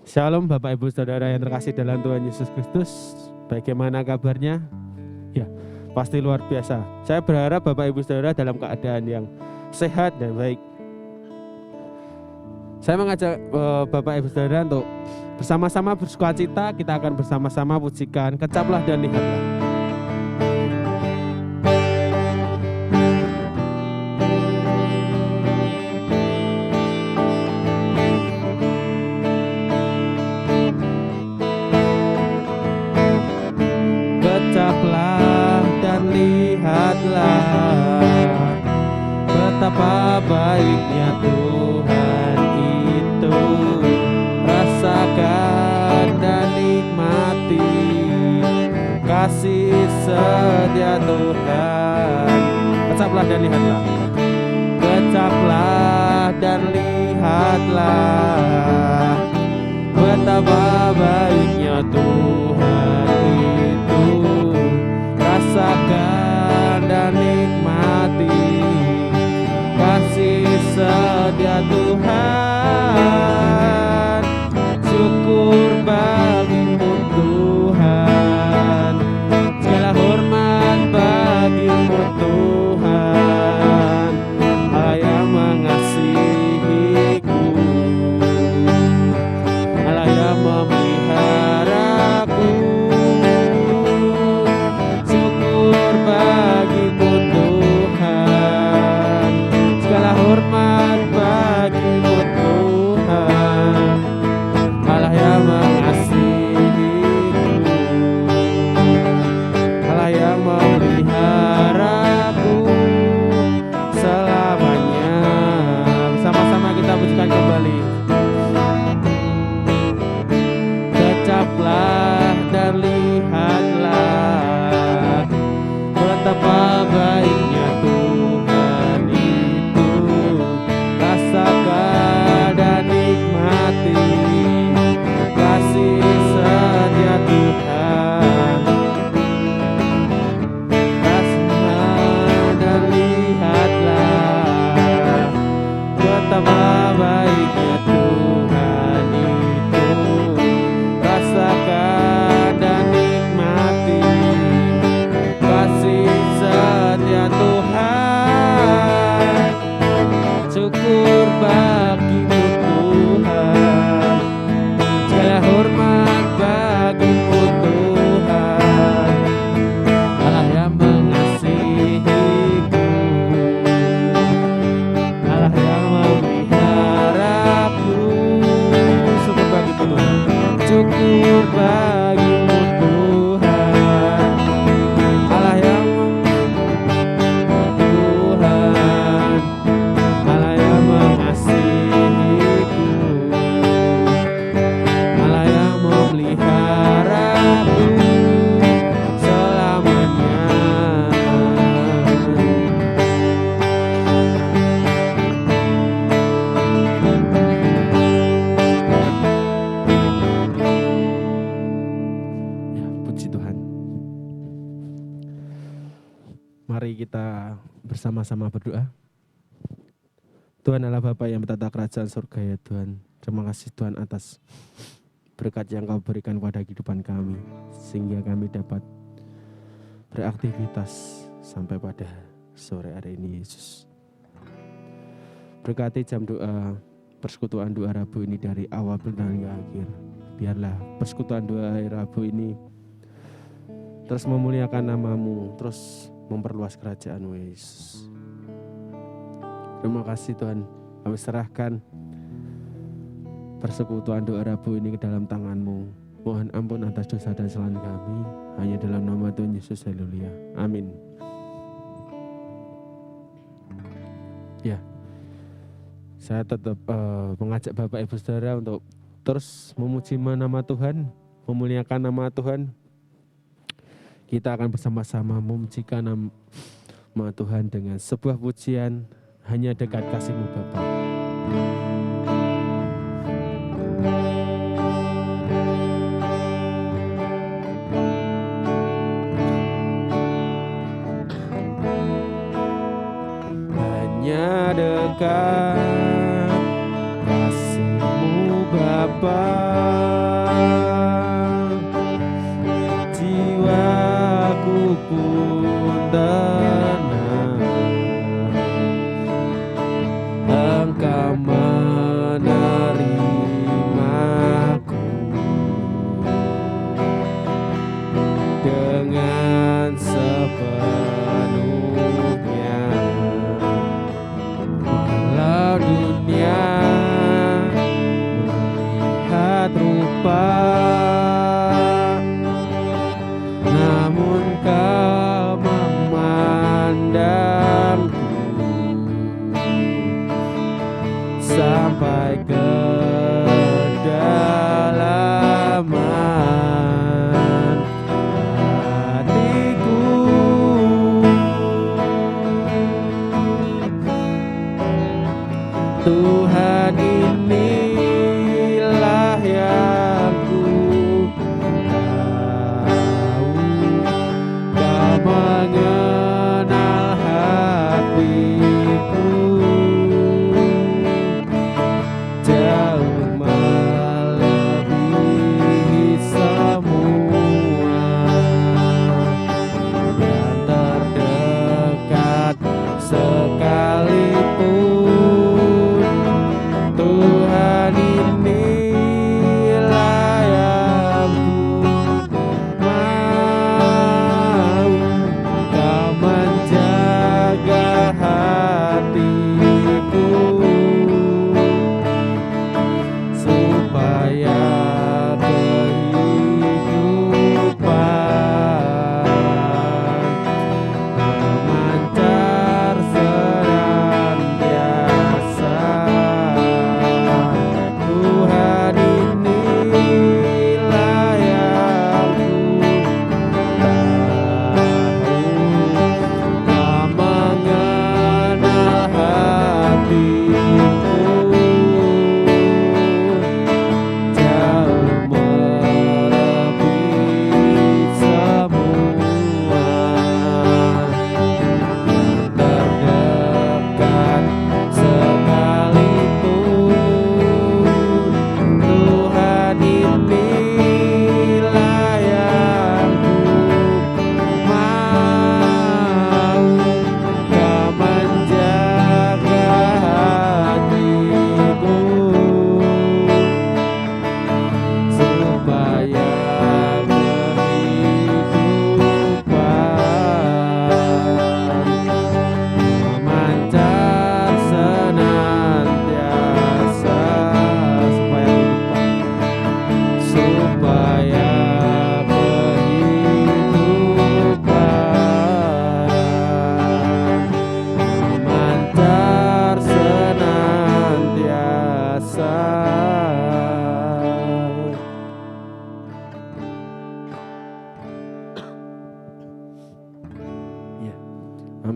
Shalom Bapak Ibu Saudara yang terkasih dalam Tuhan Yesus Kristus. Bagaimana kabarnya? Ya, pasti luar biasa. Saya berharap Bapak Ibu Saudara dalam keadaan yang sehat dan baik. Saya mengajak Bapak Ibu Saudara untuk bersama-sama bersukacita. Kita akan bersama-sama pujikan Kecaplah dan Lihatlah. Kecaplah dan lihatlah betapa baiknya Tuhan itu. Rasakan dan nikmati kasih setia Tuhan. Kecaplah dan lihatlah. Kecaplah dan lihatlah betapa baiknya Tuhan itu. Rasakan dan nikmati kasih setia Tuhan. Syukur bagimu Tuhan, segala hormat bagimu Tuhan, Allah yang mengasihiku, Allah yang memeliharaku. Syukur bagimu Tuhan, segala hormat bagimu Tuhan, Allah yang mengasihiku, Allah yang memeliharaku selamanya. Bersama-sama kita pujikan kembali. Kecaplah dan lihatlah betapa baiknya Tuhan itu. Rasakan dan nikmati kasih setia Tuhan. Rasakan dan lihatlah betapa baiknya Tuhan itu. Rasakan dan nikmati kasih setia Tuhan. Syukur bagimu Tuhan, segala hormat bagimu Tuhan, Allah yang mengasihiku, Allah yang memeliharaku. Syukur bagimu Tuhan, syukur bagimu Tuhan, Allah yang Tuhan, Allah yang mengasihiku, Allah yang memeliharaku selamanya. Ya, puji Tuhan. Mari kita bersama-sama berdoa. Tuhan Allah Bapa yang bertata kerajaan surga, ya Tuhan, terima kasih Tuhan atas berkat yang Kau berikan pada kehidupan kami, sehingga kami dapat beraktivitas sampai pada sore hari ini, Yesus. Berkati jam doa, persekutuan doa Rabu ini dari awal hingga akhir. Biarlah persekutuan doa Rabu ini terus memuliakan nama-Mu, terus memperluas kerajaan-Mu, Yesus. Terima kasih Tuhan, kami serahkan persekutuan doa Rabu ini ke dalam tangan-Mu. Mohon ampun atas dosa dan kesalahan kami, hanya dalam nama Tuhan Yesus, haleluya, amin. Ya, saya tetap mengajak Bapak Ibu Saudara untuk terus memuji nama Tuhan, memuliakan nama Tuhan. Kita akan bersama-sama memujikan nama Tuhan dengan sebuah pujian, hanya dekat kasih-Mu Bapa. Hanya dekat kasih-Mu Bapa.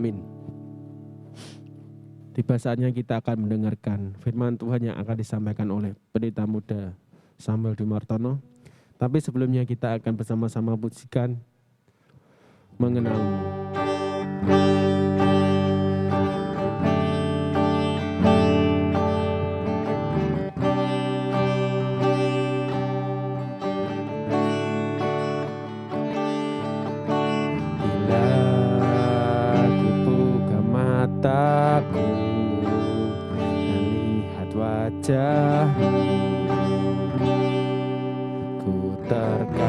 Amin. Tiba saatnya kita akan mendengarkan firman Tuhan yang akan disampaikan oleh pendeta muda Samuel Dumartono. Tapi sebelumnya kita akan bersama-sama pujikan Mengenalmu. Mataku melihat wajahmu, ku terkagum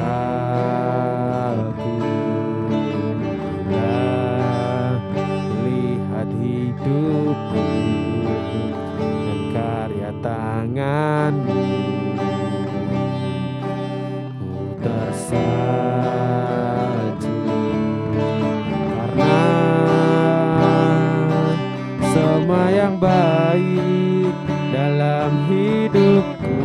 bila melihat hidupku dan karya tanganmu, ku semua yang baik dalam hidupku,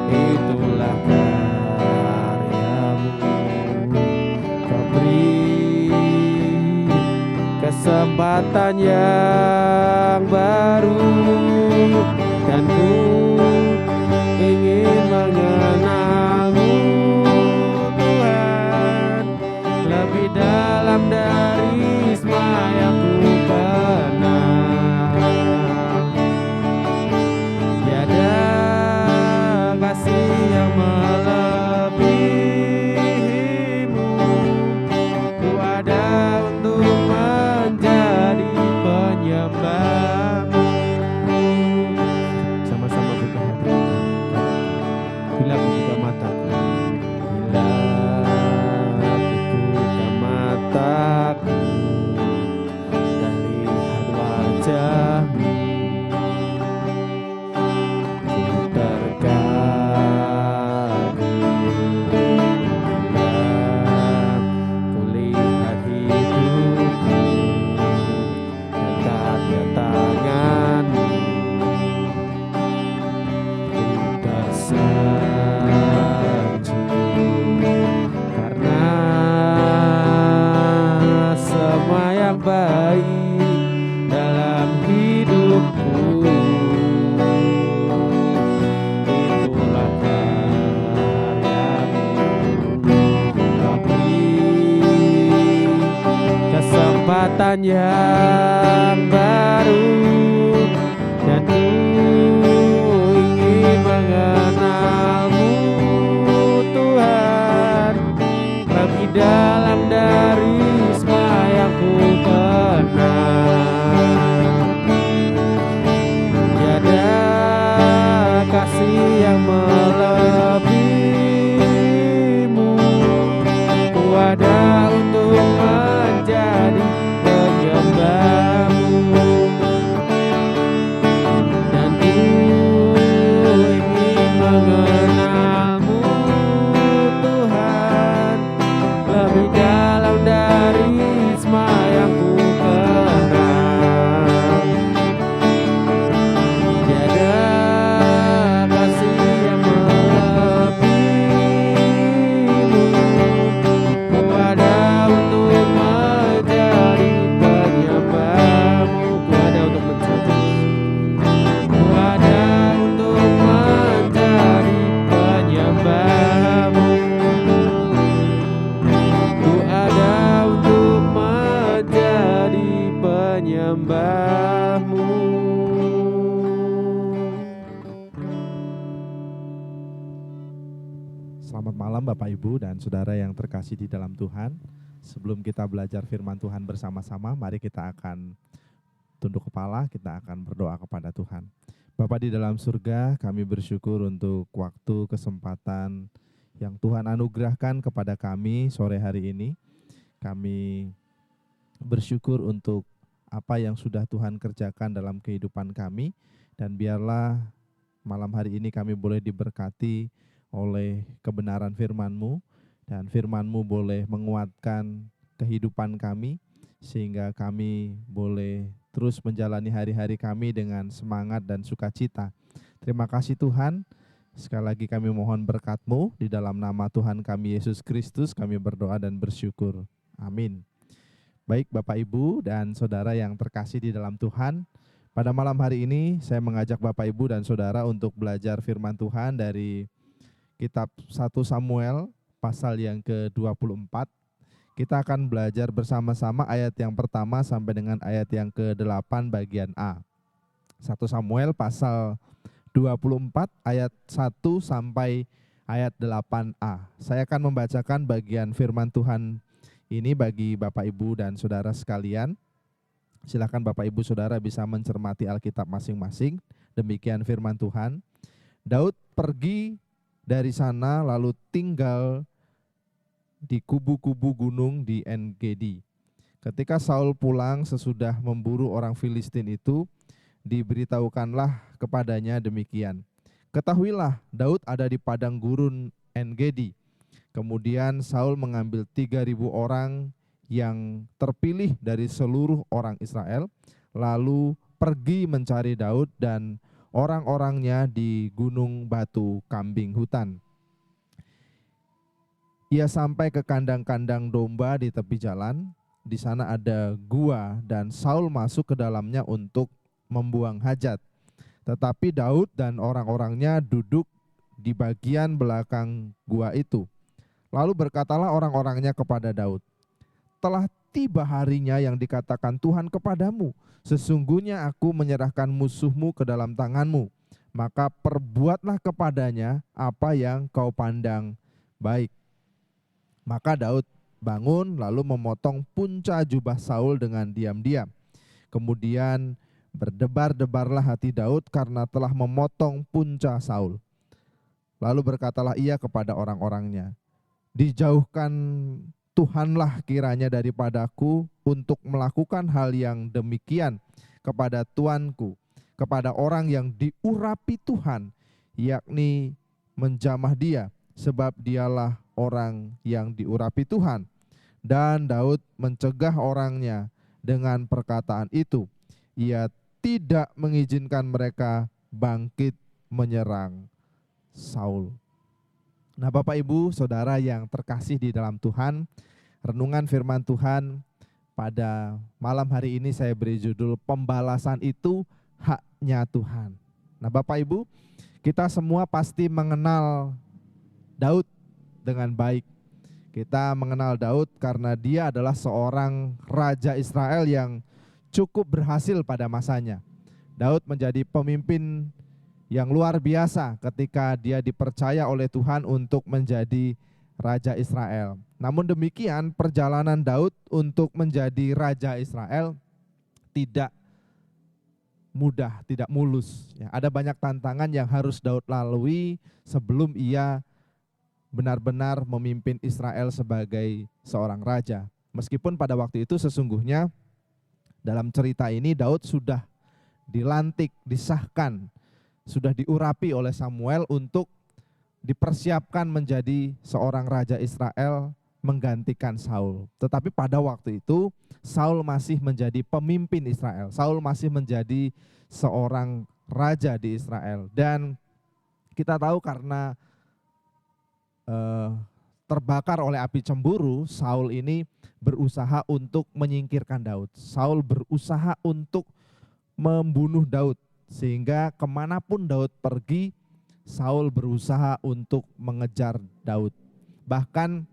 itulah karyamu. Kau beri kesempatan yang baru, dan ku ingin mengenalmu Tuhan lebih dalam dari yang ku kenal. Tiada kasih yang melebihimu, ku ada untuk menjadi penyembahmu. Sama-sama buka hati bila ku buka mataku, bila ku buka mataku, ku terkagum bila ku lihat hidupku dan karya tanganmu, ku tersanjung karena semua yang baik dalam hidupku, itulah karyamu. Kau beri kesempatan yang baru, dan ku ingin mengenalmu Tuhan lebih dalam dari semua yang ku kenal. Kasih yang melebihimu, ku ada untuk menjadi penyembahmu, dan ku ingin mengenalmu Tuhan lebih dalam dari semua yang ku kenal. Penyembahmu. Selamat malam Bapak Ibu dan Saudara yang terkasih di dalam Tuhan. Sebelum kita belajar firman Tuhan bersama-sama, mari kita akan tunduk kepala, kita akan berdoa kepada Tuhan. Bapa di dalam surga, kami bersyukur untuk waktu, kesempatan yang Tuhan anugerahkan kepada kami sore hari ini. Kami bersyukur untuk apa yang sudah Tuhan kerjakan dalam kehidupan kami, dan biarlah malam hari ini kami boleh diberkati oleh kebenaran firman-Mu, dan firman-Mu boleh menguatkan kehidupan kami, sehingga kami boleh terus menjalani hari-hari kami dengan semangat dan sukacita. Terima kasih Tuhan, sekali lagi kami mohon berkat-Mu, di dalam nama Tuhan kami Yesus Kristus kami berdoa dan bersyukur. Amin. Baik Bapak Ibu dan Saudara yang terkasih di dalam Tuhan, pada malam hari ini saya mengajak Bapak Ibu dan Saudara untuk belajar firman Tuhan dari kitab 1 Samuel pasal yang ke-24. Kita akan belajar bersama-sama ayat yang pertama sampai dengan ayat yang ke-8 bagian A. 1 Samuel pasal 24 ayat 1 sampai ayat 8a. Saya akan membacakan bagian firman Tuhan ini bagi Bapak Ibu dan Saudara sekalian. Silakan Bapak Ibu Saudara bisa mencermati Alkitab masing-masing. Demikian firman Tuhan. Daud pergi dari sana lalu tinggal di kubu-kubu gunung di En-Gedi. Ketika Saul pulang sesudah memburu orang Filistin itu, diberitahukanlah kepadanya demikian. Ketahuilah Daud ada di padang gurun En-Gedi. Kemudian Saul mengambil 3.000 orang yang terpilih dari seluruh orang Israel, lalu pergi mencari Daud dan orang-orangnya di gunung batu kambing hutan. Ia sampai ke kandang-kandang domba di tepi jalan. Di sana ada gua dan Saul masuk ke dalamnya untuk membuang hajat. Tetapi Daud dan orang-orangnya duduk di bagian belakang gua itu. Lalu berkatalah orang-orangnya kepada Daud, telah tiba harinya yang dikatakan Tuhan kepadamu, sesungguhnya aku menyerahkan musuhmu ke dalam tanganmu, maka perbuatlah kepadanya apa yang kau pandang baik. Maka Daud bangun lalu memotong punca jubah Saul dengan diam-diam. Kemudian berdebar-debarlah hati Daud karena telah memotong punca Saul. Lalu berkatalah ia kepada orang-orangnya, dijauhkan Tuhanlah kiranya daripadaku untuk melakukan hal yang demikian kepada tuanku, kepada orang yang diurapi Tuhan, yakni menjamah dia, sebab dialah orang yang diurapi Tuhan. Dan Daud mencegah orangnya dengan perkataan itu. Ia tidak mengizinkan mereka bangkit menyerang Saul. Nah Bapak Ibu Saudara yang terkasih di dalam Tuhan, renungan firman Tuhan pada malam hari ini saya beri judul pembalasan itu haknya Tuhan. Nah Bapak Ibu, kita semua pasti mengenal Daud dengan baik. Kita mengenal Daud karena dia adalah seorang raja Israel yang cukup berhasil pada masanya. Daud menjadi pemimpin yang luar biasa ketika dia dipercaya oleh Tuhan untuk menjadi raja Israel. Namun demikian perjalanan Daud untuk menjadi raja Israel tidak mudah, tidak mulus. Ya, ada banyak tantangan yang harus Daud lalui sebelum ia benar-benar memimpin Israel sebagai seorang raja. Meskipun pada waktu itu sesungguhnya dalam cerita ini Daud sudah dilantik, disahkan, sudah diurapi oleh Samuel untuk dipersiapkan menjadi seorang raja Israel menggantikan Saul. Tetapi pada waktu itu Saul masih menjadi pemimpin Israel. Saul masih menjadi seorang raja di Israel. Dan kita tahu karena terbakar oleh api cemburu, Saul ini berusaha untuk menyingkirkan Daud. Saul berusaha untuk membunuh Daud. Sehingga kemanapun Daud pergi, Saul berusaha untuk mengejar Daud. Bahkan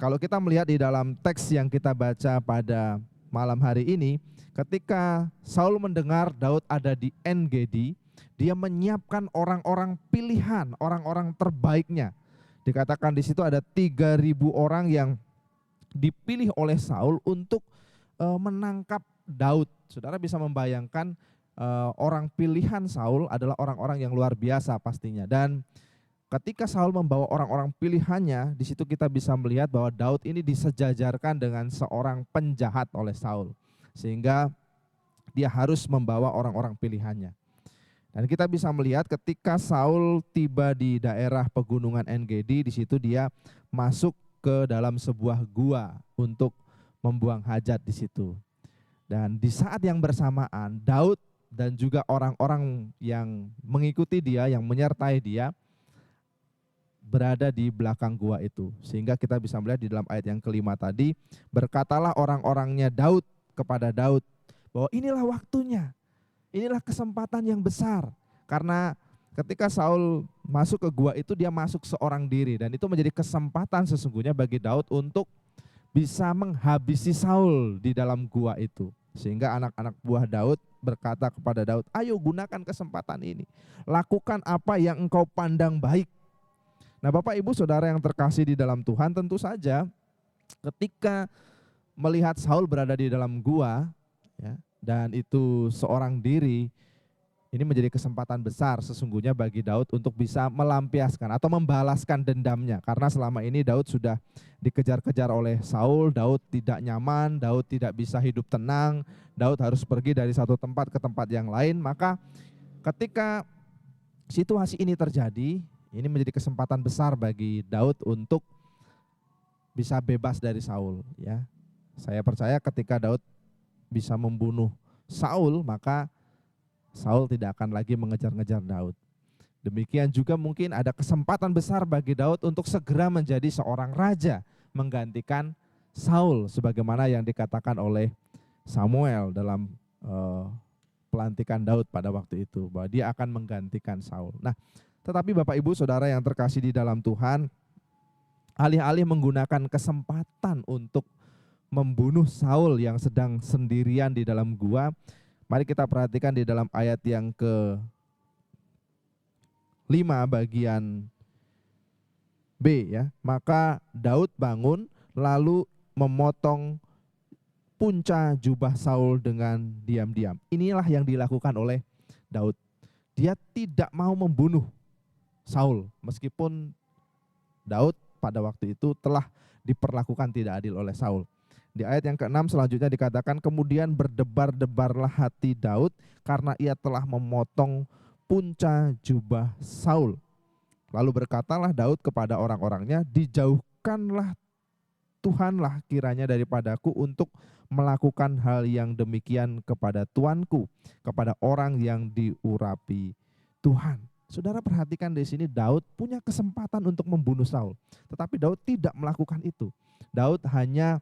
kalau kita melihat di dalam teks yang kita baca pada malam hari ini, ketika Saul mendengar Daud ada di En-Gedi, dia menyiapkan orang-orang pilihan, orang-orang terbaiknya. Dikatakan di situ ada 3.000 orang yang dipilih oleh Saul untuk menangkap Daud. Saudara bisa membayangkan orang pilihan Saul adalah orang-orang yang luar biasa pastinya. Dan ketika Saul membawa orang-orang pilihannya, di situ kita bisa melihat bahwa Daud ini disejajarkan dengan seorang penjahat oleh Saul. Sehingga dia harus membawa orang-orang pilihannya. Dan kita bisa melihat ketika Saul tiba di daerah pegunungan En-Gedi, di situ dia masuk ke dalam sebuah gua untuk membuang hajat di situ. Dan di saat yang bersamaan Daud dan juga orang-orang yang mengikuti dia, yang menyertai dia, berada di belakang gua itu. Sehingga kita bisa melihat di dalam ayat yang kelima tadi, berkatalah orang-orangnya Daud kepada Daud bahwa inilah waktunya, inilah kesempatan yang besar. Karena ketika Saul masuk ke gua itu, dia masuk seorang diri, dan itu menjadi kesempatan sesungguhnya bagi Daud untuk bisa menghabisi Saul di dalam gua itu. Sehingga anak-anak buah Daud berkata kepada Daud, ayo gunakan kesempatan ini, lakukan apa yang engkau pandang baik. Nah, Bapak Ibu Saudara yang terkasih di dalam Tuhan, tentu saja ketika melihat Saul berada di dalam gua, ya, dan itu seorang diri, ini menjadi kesempatan besar sesungguhnya bagi Daud untuk bisa melampiaskan atau membalaskan dendamnya. Karena selama ini Daud sudah dikejar-kejar oleh Saul, Daud tidak nyaman, Daud tidak bisa hidup tenang, Daud harus pergi dari satu tempat ke tempat yang lain. Maka ketika situasi ini terjadi, ini menjadi kesempatan besar bagi Daud untuk bisa bebas dari Saul. Ya, saya percaya ketika Daud bisa membunuh Saul, maka Saul tidak akan lagi mengejar-ngejar Daud. Demikian juga mungkin ada kesempatan besar bagi Daud untuk segera menjadi seorang raja, menggantikan Saul sebagaimana yang dikatakan oleh Samuel dalam pelantikan Daud pada waktu itu, bahwa dia akan menggantikan Saul. Nah, tetapi Bapak Ibu Saudara yang terkasih di dalam Tuhan, alih-alih menggunakan kesempatan untuk membunuh Saul yang sedang sendirian di dalam gua, mari kita perhatikan di dalam ayat yang ke-5 bagian B, ya. Maka Daud bangun lalu memotong punca jubah Saul dengan diam-diam. Inilah yang dilakukan oleh Daud. Dia tidak mau membunuh Saul, meskipun Daud pada waktu itu telah diperlakukan tidak adil oleh Saul. Di ayat yang ke-6 selanjutnya dikatakan, kemudian berdebar-debarlah hati Daud karena ia telah memotong punca jubah Saul. Lalu berkatalah Daud kepada orang-orangnya, dijauhkanlah Tuhanlah kiranya daripadaku untuk melakukan hal yang demikian kepada tuanku, kepada orang yang diurapi Tuhan. Saudara perhatikan di sini, Daud punya kesempatan untuk membunuh Saul, tetapi Daud tidak melakukan itu. Daud hanya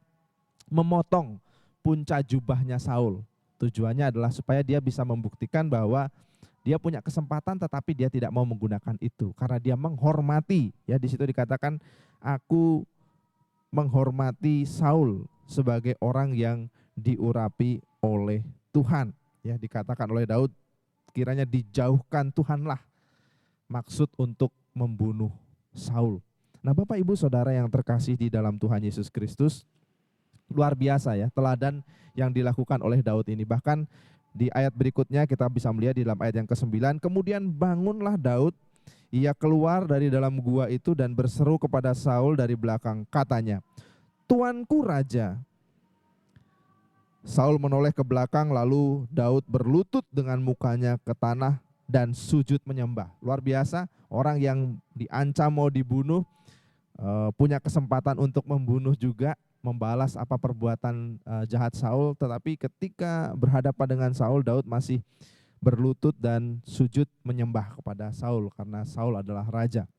memotong punca jubahnya Saul. Tujuannya adalah supaya dia bisa membuktikan bahwa dia punya kesempatan, tetapi dia tidak mau menggunakan itu karena dia menghormati. Ya, di situ dikatakan, aku menghormati Saul sebagai orang yang diurapi oleh Tuhan. Ya, dikatakan oleh Daud, kiranya dijauhkan Tuhanlah, maksud untuk membunuh Saul. Nah, Bapak Ibu Saudara yang terkasih di dalam Tuhan Yesus Kristus, luar biasa ya teladan yang dilakukan oleh Daud ini. Bahkan di ayat berikutnya kita bisa melihat di dalam ayat yang ke-9, kemudian bangunlah Daud, ia keluar dari dalam gua itu dan berseru kepada Saul dari belakang, katanya, Tuanku Raja. Saul menoleh ke belakang, lalu Daud berlutut dengan mukanya ke tanah dan sujud menyembah. Luar biasa, orang yang diancam mau dibunuh punya kesempatan untuk membunuh juga, membalas apa perbuatan jahat Saul, tetapi ketika berhadapan dengan Saul, Daud masih berlutut dan sujud menyembah kepada Saul karena Saul adalah raja.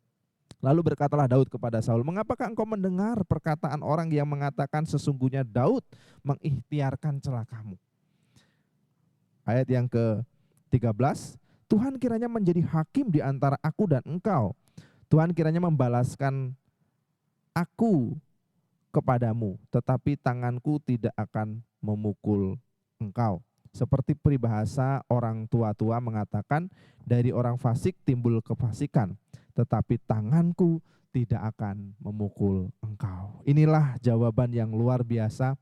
Lalu berkatalah Daud kepada Saul, mengapakah engkau mendengar perkataan orang yang mengatakan sesungguhnya Daud mengikhtiarkan celakamu? Ayat yang ke-13, Tuhan kiranya menjadi hakim di antara aku dan engkau. Tuhan kiranya membalaskan aku kepadamu, tetapi tanganku tidak akan memukul engkau. Seperti peribahasa orang tua-tua mengatakan, dari orang fasik timbul kefasikan, tetapi tanganku tidak akan memukul engkau. Inilah jawaban yang luar biasa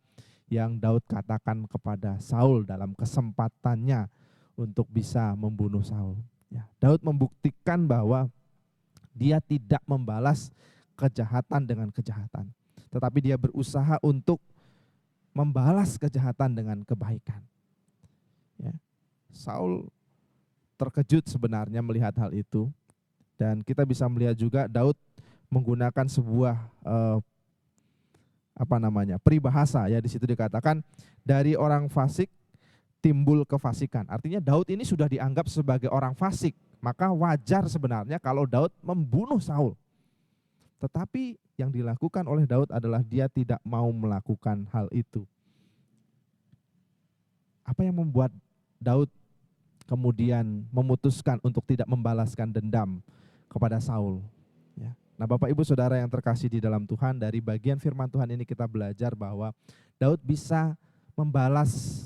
yang Daud katakan kepada Saul dalam kesempatannya untuk bisa membunuh Saul. Ya, Daud membuktikan bahwa dia tidak membalas kejahatan dengan kejahatan, tetapi dia berusaha untuk membalas kejahatan dengan kebaikan. Ya. Saul terkejut sebenarnya melihat hal itu, dan kita bisa melihat juga Daud menggunakan sebuah peribahasa, ya, di situ dikatakan dari orang fasik timbul kefasikan. Artinya Daud ini sudah dianggap sebagai orang fasik, maka wajar sebenarnya kalau Daud membunuh Saul. Tetapi yang dilakukan oleh Daud adalah dia tidak mau melakukan hal itu. Apa yang membuat Daud kemudian memutuskan untuk tidak membalaskan dendam kepada Saul? Ya. Nah, Bapak Ibu Saudara yang terkasih di dalam Tuhan, dari bagian firman Tuhan ini kita belajar bahwa Daud bisa membalas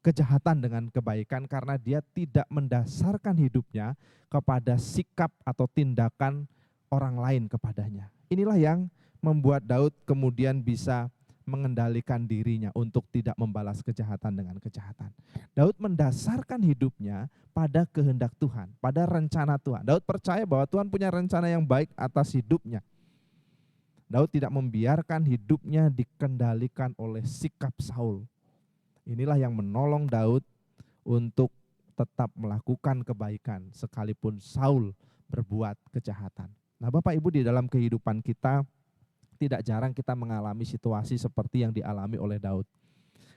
kejahatan dengan kebaikan karena dia tidak mendasarkan hidupnya kepada sikap atau tindakan orang lain kepadanya. Inilah yang membuat Daud kemudian bisa mengendalikan dirinya untuk tidak membalas kejahatan dengan kejahatan. Daud mendasarkan hidupnya pada kehendak Tuhan, pada rencana Tuhan. Daud percaya bahwa Tuhan punya rencana yang baik atas hidupnya. Daud tidak membiarkan hidupnya dikendalikan oleh sikap Saul. Inilah yang menolong Daud untuk tetap melakukan kebaikan sekalipun Saul berbuat kejahatan. Nah, Bapak Ibu, di dalam kehidupan kita tidak jarang kita mengalami situasi seperti yang dialami oleh Daud.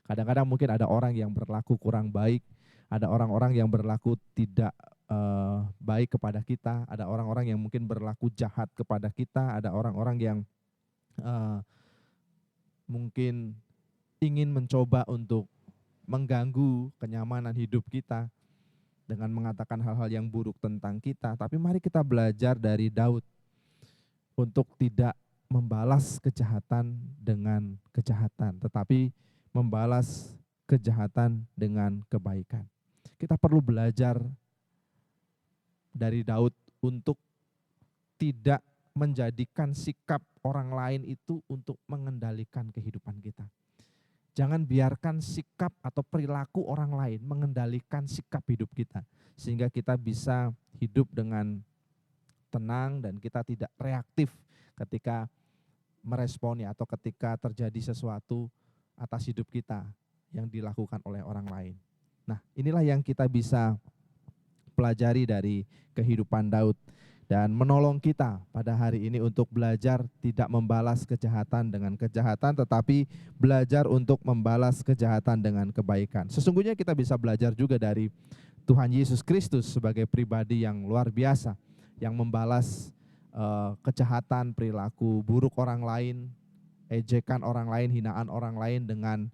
Kadang-kadang mungkin ada orang yang berlaku kurang baik, ada orang-orang yang berlaku tidak baik kepada kita, ada orang-orang yang mungkin berlaku jahat kepada kita, ada orang-orang yang mungkin ingin mencoba untuk mengganggu kenyamanan hidup kita dengan mengatakan hal-hal yang buruk tentang kita. Tapi mari kita belajar dari Daud untuk tidak membalas kejahatan dengan kejahatan, tetapi membalas kejahatan dengan kebaikan. Kita perlu belajar dari Daud untuk tidak menjadikan sikap orang lain itu untuk mengendalikan kehidupan kita. Jangan biarkan sikap atau perilaku orang lain mengendalikan sikap hidup kita, sehingga kita bisa hidup dengan tenang dan kita tidak reaktif ketika meresponi atau ketika terjadi sesuatu atas hidup kita yang dilakukan oleh orang lain. Nah, inilah yang kita bisa pelajari dari kehidupan Daud dan menolong kita pada hari ini untuk belajar tidak membalas kejahatan dengan kejahatan, tetapi belajar untuk membalas kejahatan dengan kebaikan. Sesungguhnya kita bisa belajar juga dari Tuhan Yesus Kristus sebagai pribadi yang luar biasa, yang membalas kejahatan, perilaku buruk orang lain, ejekan orang lain, hinaan orang lain dengan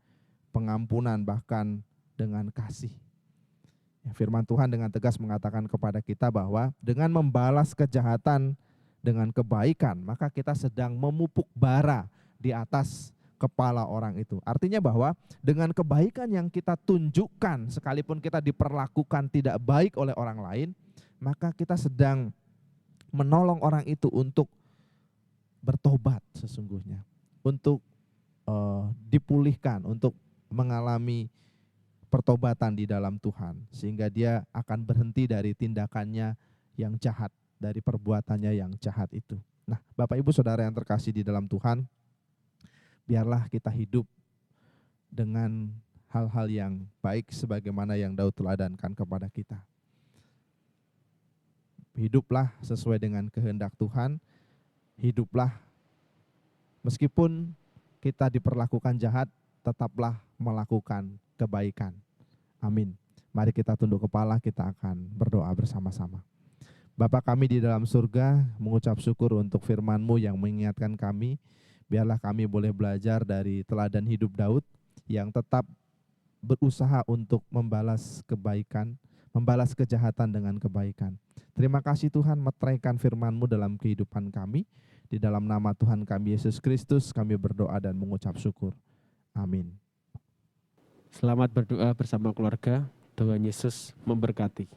pengampunan, bahkan dengan kasih. Firman Tuhan dengan tegas mengatakan kepada kita bahwa dengan membalas kejahatan dengan kebaikan, maka kita sedang memupuk bara di atas kepala orang itu. Artinya bahwa dengan kebaikan yang kita tunjukkan, sekalipun kita diperlakukan tidak baik oleh orang lain, maka kita sedang menolong orang itu untuk bertobat sesungguhnya, untuk dipulihkan, untuk mengalami pertobatan di dalam Tuhan, sehingga dia akan berhenti dari tindakannya yang jahat, dari perbuatannya yang jahat itu. Nah, Bapak Ibu Saudara yang terkasih di dalam Tuhan, biarlah kita hidup dengan hal-hal yang baik sebagaimana yang Daud teladankan kepada kita. Hiduplah sesuai dengan kehendak Tuhan, hiduplah meskipun kita diperlakukan jahat, tetaplah melakukan kebaikan. Amin. Mari kita tunduk kepala, kita akan berdoa bersama-sama. Bapa kami di dalam surga, mengucap syukur untuk firman-Mu yang mengingatkan kami, biarlah kami boleh belajar dari teladan hidup Daud yang tetap berusaha untuk membalas kebaikan, membalas kejahatan dengan kebaikan. Terima kasih Tuhan, meteraikan firman-Mu dalam kehidupan kami. Di dalam nama Tuhan kami Yesus Kristus, kami berdoa dan mengucap syukur. Amin. Selamat berdoa bersama keluarga. Tuhan Yesus memberkati.